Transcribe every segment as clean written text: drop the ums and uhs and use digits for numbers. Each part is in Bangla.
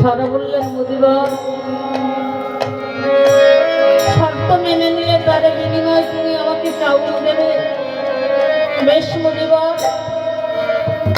ধরা বললেন মুদিবার শর্ত মেনে নিলে তার বিনিময়ে তুমি আমাকে চাউল দেবে। বেশ মুদিবার,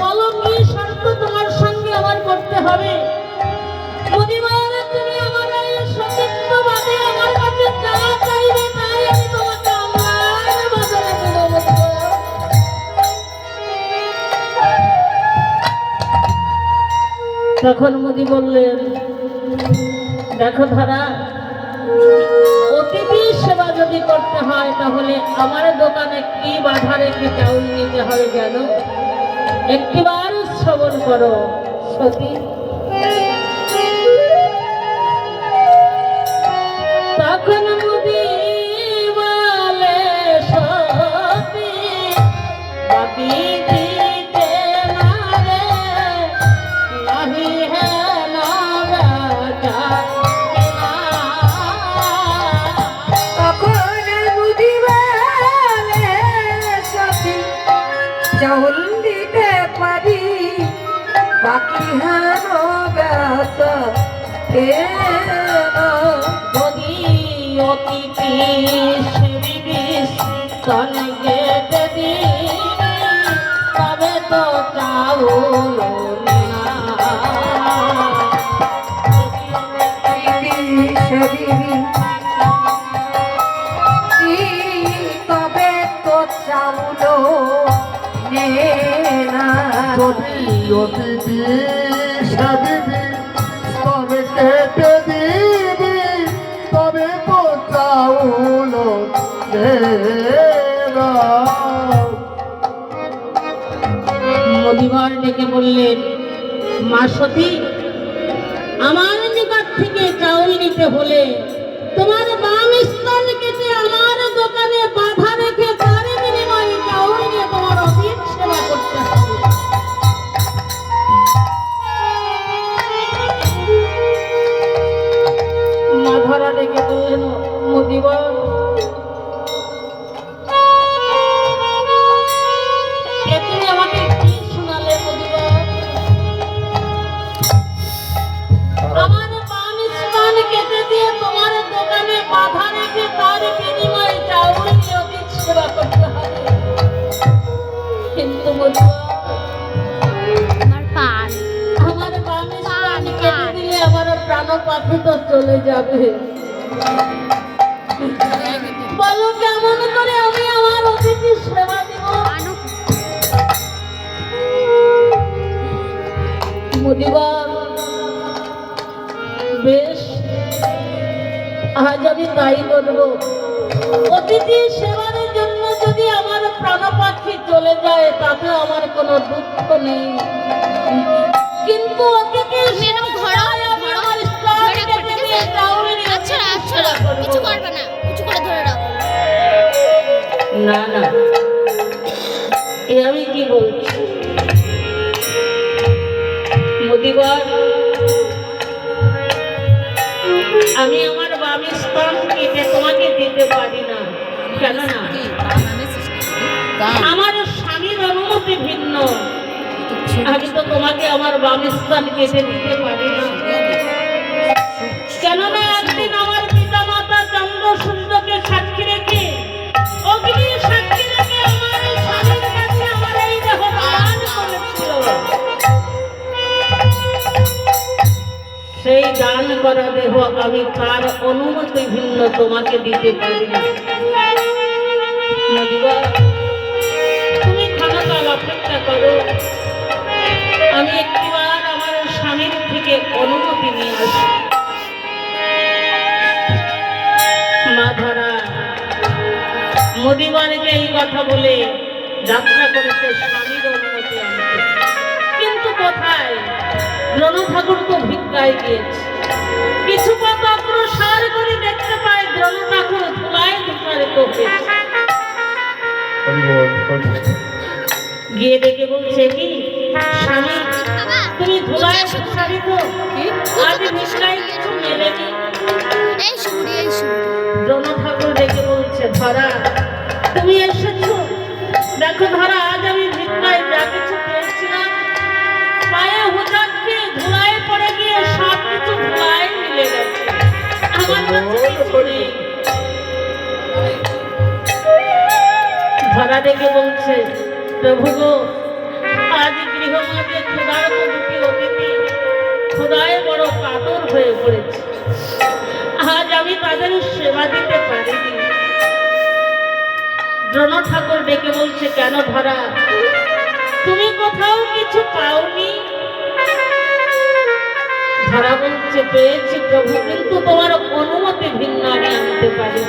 বলো কি শর্ত তোমার সঙ্গে আমার করতে হবে? মুদিবার, তুমি আমার এই সতীত্ব বাদে আমার কাছে যা চাইবে তাই আমি তোমাকে আমার বাজারে দেব। তখন মুদি বললেন, দেখো ধারা, অতিথি সেবা যদি করতে হয় তাহলে আমার দোকানে কি বাধা রেখে চাউল নিতে হবে জানো? একটিবার শ্রবণ করো সতী। তখন মুদি বলে, সতী বাকি দিতে না রে, নাহি হে না রাজা। তখন মুদি বলে, সতী চাউল দিতে পারি, বাকি হেন বেচা যদি অতিথি সেবিস তনে গেতে দিবি, তবে তো চাউল না। তবে তো চাউল নে না। যদি অতিথি সেবিবি তবে কেটে দিবি, তবে তো চাউল দেনা। মুদিবার ডেকে বললেন, মা সতী, আমার নিকট থেকে চাউল নিতে হলে তোমার বাম স্তন কেটে আমার দোকানে বাধা রেখে তার বিনিময়ে চাউল নিয়ে তোমার অতীত সেবা করতে হবে। মা ধরা ডেকে বললেন, মুদিবার, তুমি আমাকে কি শোনালে মুদিবার? আমার বাম স্তন কেটে দিয়ে তোমার দোকানে বাধা রেখে তার বিনিময়ে চাউল নিয়ে অতীত সেবা করতে হবে। কিন্তু মুদিবার, আমার বাম স্তন কেটে দিলে আমার প্রাণ পাখি তো চলে যাবে। বলো কেমন করে আমি আমার অতিথি সেবা দিব? মুদিবার, বেশ, আজ আমি তাই করবো। অতিথি সেবার জন্য যদি আমার প্রাণ পাখি চলে যায় তাতে আমার কোনো দুঃখ নেই, কিন্তু অতিথি সেবায় আমি আমার স্তন কেটে দিয়ে চাউল নিয়ে সেবা করবো। না না, এ আমি কি বলছি? মুদিবার, আমি আমার বাম স্তন কেটে তোমাকে দিতে পারি না, কেননা আমার স্বামীর অনুমতি ভিন্ন। আমি তো তোমাকে আমার বাম স্তন কেটে দিতে পারি না, কেননা একদিন আমার পিতা মাতা চন্দ্র সূর্যকে সাক্ষী রেখে, অগ্নি সাক্ষী রেখে আমার স্বামীর কাছে আমার এই দেহ দান করেছিল। সেই দান করা দেহ আমি তার অনুমতি ভিন্ন তোমাকে দিতে পারি না। মুদিবার, তুমি ক্ষণকাল অপেক্ষা করো, আমি একটিবার আমার স্বামীর থেকে অনুমতি নিয়ে আসি। মা ধরা মুদিবারকে এই কথা বলে যাত্রা করেছে স্বামীর অনুমতি আনতে। কিন্তু কোথায়? রণ ঠাকুর তো ভিক্ষায় গিয়েছে। কিছু পথ অগ্রসর করে দেখতে পায় রণ ঠাকুর ধুলায় ধূসারিত হয়েছে। গিয়ে দেখে বলছে, কি স্বামী, তুমি ধুলায় ধূসারিত, আজ ভিক্ষায় কিছু মেলেনি। রণ ঠাকুর দেখে বলছে, ধরা তুমি এসেছো, দেখো ধরা, আজ আমি ভিক্ষায় যা কিছু পেয়েছিলাম পায়ে হোঁচট খেয়ে ধুলায় পড়ে গিয়ে সব দেখে বলছে, প্রভু গো, আজ গৃহমাঝে ক্ষুধার্ত দুটি অতিথি ক্ষুধায় বড় কাতর হয়ে পড়েছে। আজ আমি তাদের সেবা দিতে পারিনি। দ্রোণ ঠাকুর ডেকে বলছে, কেন ধরা, তুমি কোথাও কিছু পাওনি? ধরা বলছে, পেয়েছি প্রভু, কিন্তু তোমার অনুমতি ভিন্ন আমি আনতে পারি।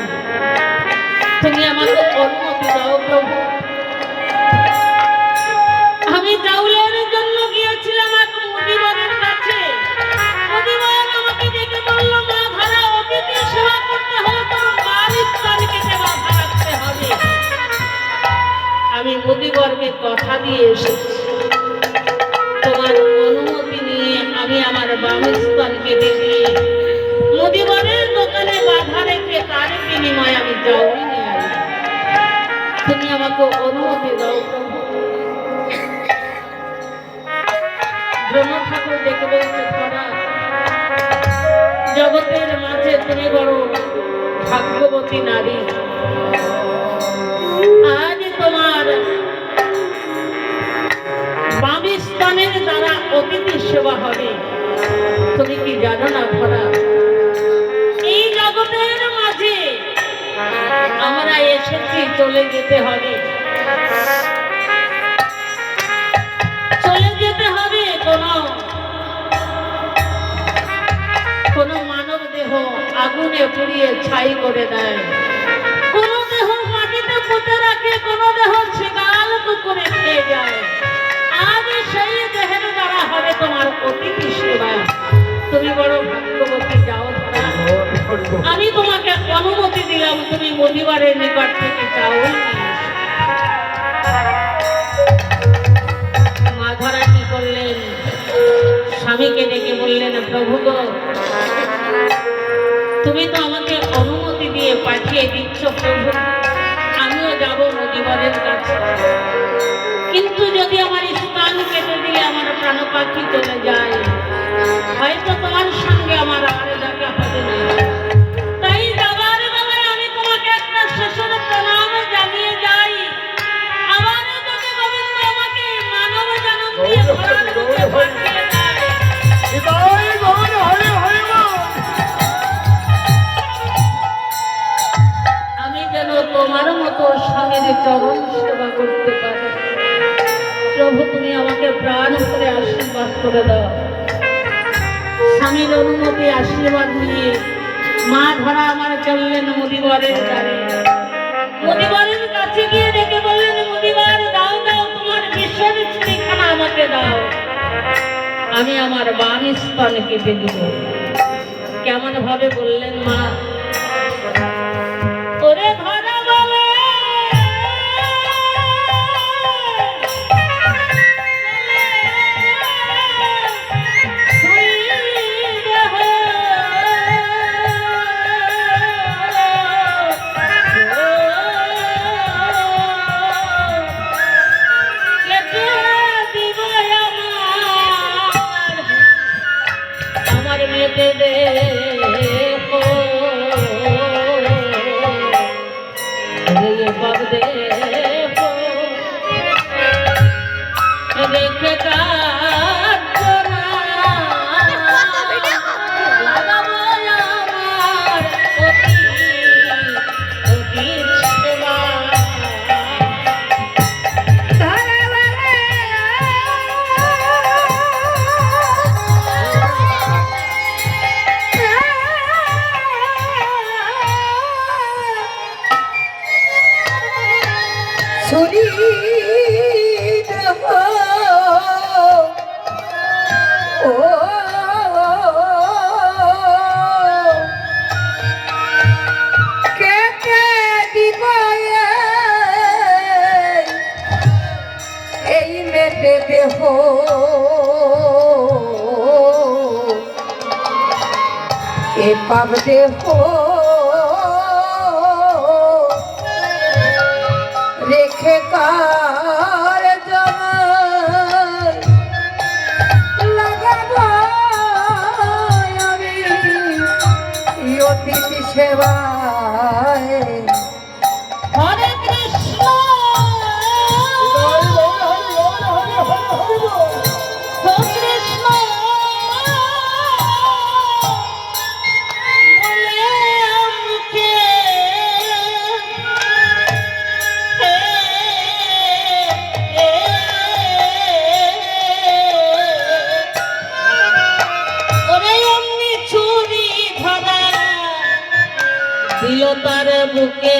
তুমি আমাকে অনুমতি দাও প্রভু। আমি চাউলের জন্য গিয়েছিলাম এক মুদিবারের কাছে। মুদিবার আমাকে ডেকে বলল, মা ধরা, অতিথি সেবা করতে হলে তোমার বাড়ির স্থানকে মাথা রাখতে হবে। আমি মুদিবরকে কথা দিয়ে এসেছি, তোমার অনুমতি নিয়ে আমি আমার বামস্থানকে ডেকে মুদিবরের দোকানে বাধা রেখে তার বিনিময়ে আমি চাউল নিয়ে আসি। তুমি আমাকে অনুমতি দাও প্রভু। ব্রহ্ম ঠাকুর ডেকে বলছে, ধরা, জগতের মাঝে তুমি বড় ভাগ্যবতী নারী। আজ তোমার বামী স্থানের দ্বারা অতিথি সেবা হবে। তুমি কি জানো না ধরা, এই জগতের মাঝে আমরা এসেছি, চলে যেতে হবে। চলে যেতে হবে। কোন মানব দেহ আগুনে পুড়িয়ে ছাই করে দেয়, কোন দেহ মাটিতে পুঁতে রাখে, কোন দেহ শিকাল কুকুরে খেয়ে যায়। আজ সেই দেহের দ্বারা হবে তোমার অতিথি সেবা। তুমি বড় ভাগ্যবতী, যাও ধরা, আমি তোমাকে অনুমতি দিলাম, তুমি মুদিবারের নিকট থেকে চাউল নিয়ে এসো। মা ধরা কি করলেন, স্বামীকে ডেকে বললেন, প্রভু গো, তুমি তো আমাকে অনুমতি দিয়ে পাঠিয়ে দিচ্ছ প্রভু, আমিও যাব মুদিবারের কাছে। কিন্তু যদি আমার স্থান কেটে দিলে আমার প্রাণ পাখি চলে যায়, হয়তো তোমার সঙ্গে আমার আর দেখা হবে না। তাই যাবার বেলায় আমি তোমাকে একটা শেষের প্রণাম জানিয়ে যাই। আবার যদি গোবিন্দ আমাকে মানব জন্ম দিয়ে ধরার বুকে পাঠিয়ে দেয়, আমি যেন তোমার মতো স্বামীর চরণ সেবা করতে পারি। প্রভু, তুমি আমাকে প্রাণ করে আশীর্বাদ করে দাও। স্বামীর অনুমতি আশীর্বাদ নিয়ে মা ধরা আমার চললেন মুদিবারের দ্বারে। মুদিবারের কাছে গিয়ে ডেকে বললেন, মুদিবার, দাও দাও, তোমার বিষের ছুরিখানা আমাকে দাও, আমি আমার বাম স্তন কেটে দিব। কেমন ভাবে বললেন মা, ওরে ধরা বলে, আমার মেয়েতে দে রেখে দেহ এ পাব দেহ রেখে কার জমান লাগাবো আমি অতিথি সেবায়। হরে কৃষ্ণ ছিল তার বুকে